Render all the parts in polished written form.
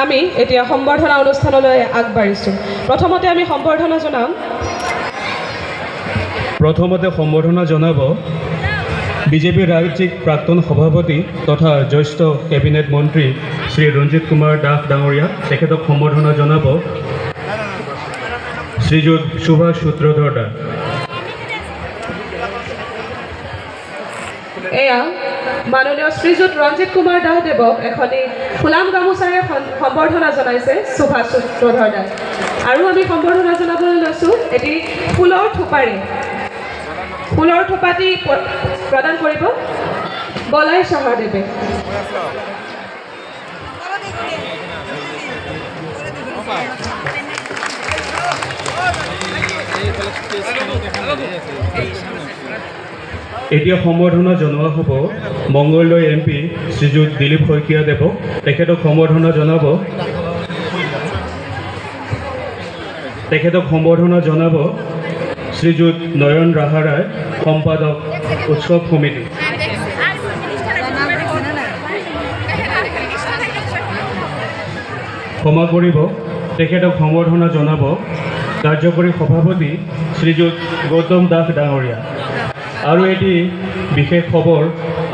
আমি এতিয়া সম্বৰ্ধনা অনুষ্ঠানলৈ আগবাঢ়িছোঁ। প্ৰথমতে আমি সম্বৰ্ধনা জনাম। প্ৰথমতে সম্বৰ্ধনা জনাব বিজেপিৰ ৰাজ্যিক প্ৰাক্তন সভাপতি তথা জ্যেষ্ঠ কেবিনেট মন্ত্ৰী শ্ৰী ৰঞ্জিত কুমাৰ দাস ডাঙৰীয়া। তেখেতক সম্বৰ্ধনা জনাব শ্ৰীযুত সুভাষ সূত্ৰধৰ দা। এয়া মাননীয় শ্ৰীযুত ৰঞ্জিত কুমাৰ দাসদেৱক এখনি ফুলাম গামোচাৰে সম্বৰ্ধনা জনাইছে সুভাষ সূত্ৰধৰ দাই। আৰু আমি সম্বৰ্ধনা জনাবলৈ লৈছোঁ এটি ফুলৰ থোপাৰে। ফুলৰ থোপাটি প্ৰদান কৰিব বলাই চহাদেৱে। এতিয়া সম্বৰ্ধনা জনোৱা হ'ব মংগলদৈ MP শ্ৰীযুত দিলীপ শইকীয়া দেৱক। তেখেতক সম্বৰ্ধনা জনাব শ্ৰীযুত নয়ন ৰাহা ৰায়, সম্পাদক উৎসৱ সমিতি। ক্ষমা কৰিব, তেখেতক সম্বৰ্ধনা জনাব কাৰ্যকৰী সভাপতি শ্ৰীযুত গৌতম দাস ডাঙৰীয়া। আৰু এটি বিশেষ খবৰ,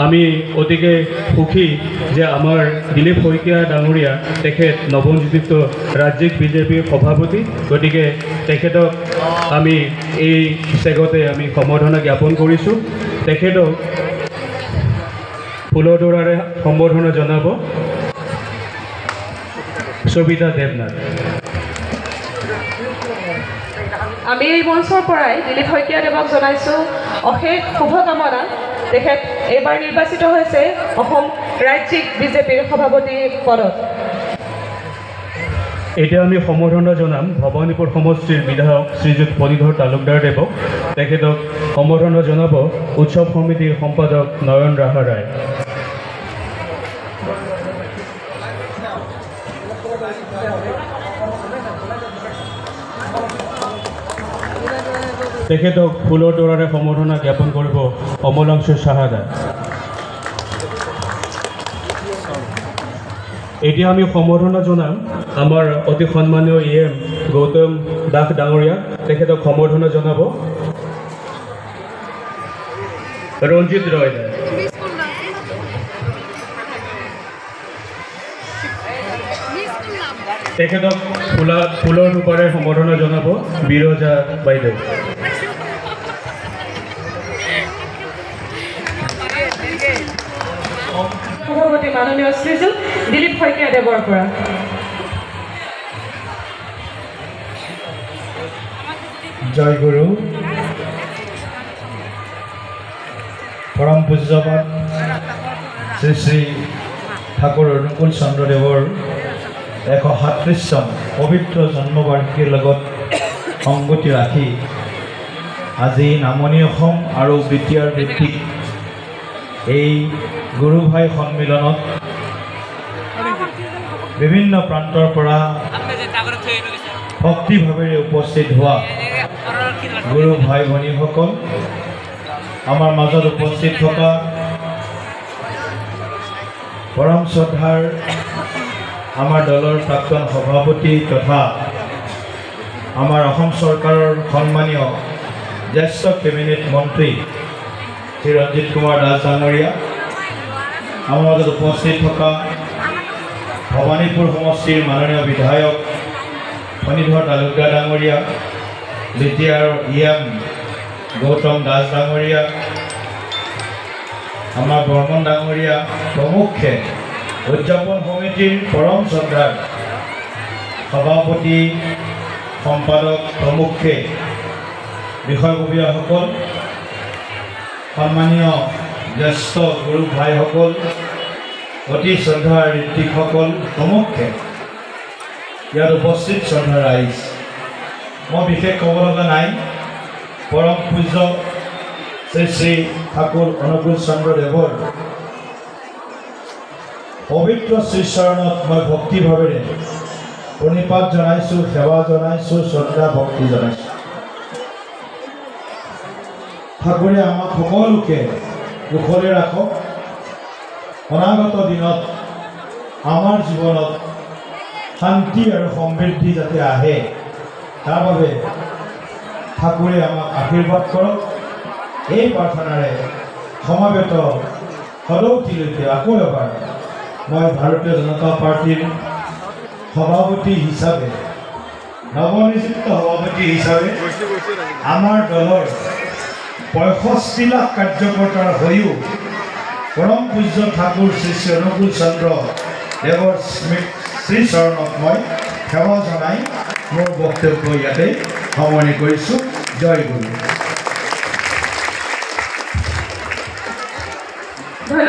আমি অতিকে সুখী যে আমাৰ দিলীপ শইকীয়া ডাঙৰীয়া তেখেত নৱনিযুক্ত ৰাজ্যিক বিজেপিৰ সভাপতি। গতিকে তেখেতক আমি এই চেগতে আমি সম্বৰ্ধনা জ্ঞাপন কৰিছোঁ। তেখেতক ফুলৰ তোৰাৰে সম্বৰ্ধনা জনাব সবিতা দেৱনাথ। আমি এই মঞ্চৰ পৰাই দিলীপ শইকীয়া দেৱক জনাইছোঁ অশেষ শুভকামনা। তেখেত এইবাৰ নিৰ্বাচিত হৈছে অসম ৰাজ্যিক বিজেপিৰ সভাপতি পদত। এতিয়া আমি সম্বৰ্ধনা জনাম ভৱানীপুৰ সমষ্টিৰ বিধায়ক শ্ৰীযুত ফণীধৰ তালুকদাৰ দেৱক। তেখেতক সম্বৰ্ধনা জনাব উৎসৱ সমিতিৰ সম্পাদক নয়ন ৰাহা ৰায়। তেখেতক ফুলৰ তোৰাৰে সম্বৰ্ধনা জ্ঞাপন কৰিব অমলাংশু চাহাদা। এতিয়া আমি সম্বৰ্ধনা জনাম আমাৰ অতি সন্মানীয় EM গৌতম দাস ডাঙৰীয়া। তেখেতক সম্বৰ্ধনা জনাব ৰঞ্জিত ৰয় দা। তেখেতক ফুলৰ ৰূপৰে সম্বৰ্ধনা জনাব বিৰজা বাইদেউ। সভাপতি মাননীয় শ্ৰীযুত দিলীপ শইকীয়া দেৱৰ পৰা। জয় গুৰু। পৰম পূজ্যপাত শ্ৰী শ্ৰী ঠাকুৰ অনুকূল চন্দ্ৰদেৱৰ 137 পবিত্ৰ জন্মবাৰ্ষিকীৰ লগত সংগতি ৰাখি আজি নামনি অসম আৰু বিটিআৰ ভিত্তিক এই গুৰু ভাই সন্মিলনত বিভিন্ন প্ৰান্তৰ পৰা ভক্তিভাৱেৰে উপস্থিত হোৱা গুৰু ভাই ভনীসকল, আমাৰ মাজত উপস্থিত থকা পৰম শ্ৰদ্ধাৰ আমাৰ দলৰ প্ৰাক্তন সভাপতি তথা আমাৰ অসম চৰকাৰৰ সন্মানীয় জ্যেষ্ঠ কেবিনেট মন্ত্ৰী শ্ৰী ৰঞ্জিত কুমাৰ দাস ডাঙৰীয়া, আমাৰ মাজত উপস্থিত থকা ভৱানীপুৰ সমষ্টিৰ মাননীয় বিধায়ক ফণীধৰ তালুকদাৰ ডাঙৰীয়া, বিটিআৰ EM গৌতম দাস ডাঙৰীয়া, আমাৰ বৰ্মন ডাঙৰীয়া প্ৰমুখ্যে উদযাপন সমিতিৰ পৰম শ্ৰদ্ধাৰ সভাপতি সম্পাদক প্ৰমুখ্যে বিষয়ববীয়াসকল, সন্মানীয় জ্যেষ্ঠ গুৰু ভাইসকল, অতি শ্ৰদ্ধাৰ ঋত্বিকসকল প্ৰমুখ্যে ইয়াত উপস্থিত শ্ৰদ্ধাৰ ৰাইজ, মই বিশেষ ক'ব লগা নাই। পৰম পূজ্য শ্ৰী শ্ৰী ঠাকুৰ অনুকূল চন্দ্ৰদেৱৰ পবিত্ৰ শ্ৰীচৰণত মই ভক্তিভাৱেৰে প্ৰণিপাত জনাইছোঁ, সেৱা জনাইছোঁ, শ্ৰদ্ধা ভক্তি জনাইছোঁ। ঠাকুৰে আমাক সকলোকে কুশলে ৰাখক। অনাগত দিনত আমাৰ জীৱনত শান্তি আৰু সমৃদ্ধি যাতে আহে তাৰ বাবে ঠাকুৰে আমাক আশীৰ্বাদ কৰক। এই প্ৰাৰ্থনাৰে সমাবেত সদৌতিলৈকে আকৌ এবাৰ মই ভাৰতীয় জনতা পাৰ্টীৰ সভাপতি হিচাপে নৱনিযুক্ত সভাপতি হিচাপে আমাৰ দলৰ 65 লাখ কাৰ্যকৰ্তাৰ হৈও পৰম পূজ্য ঠাকুৰ শ্ৰী শ্ৰী অনুকূল চন্দ্ৰ দেৱৰ শ্ৰীচৰণত মই সেৱা জনাই মোৰ বক্তব্য ইয়াতে সামৰণি কৰিছোঁ। জয় গুৰু। ধন্যবাদ।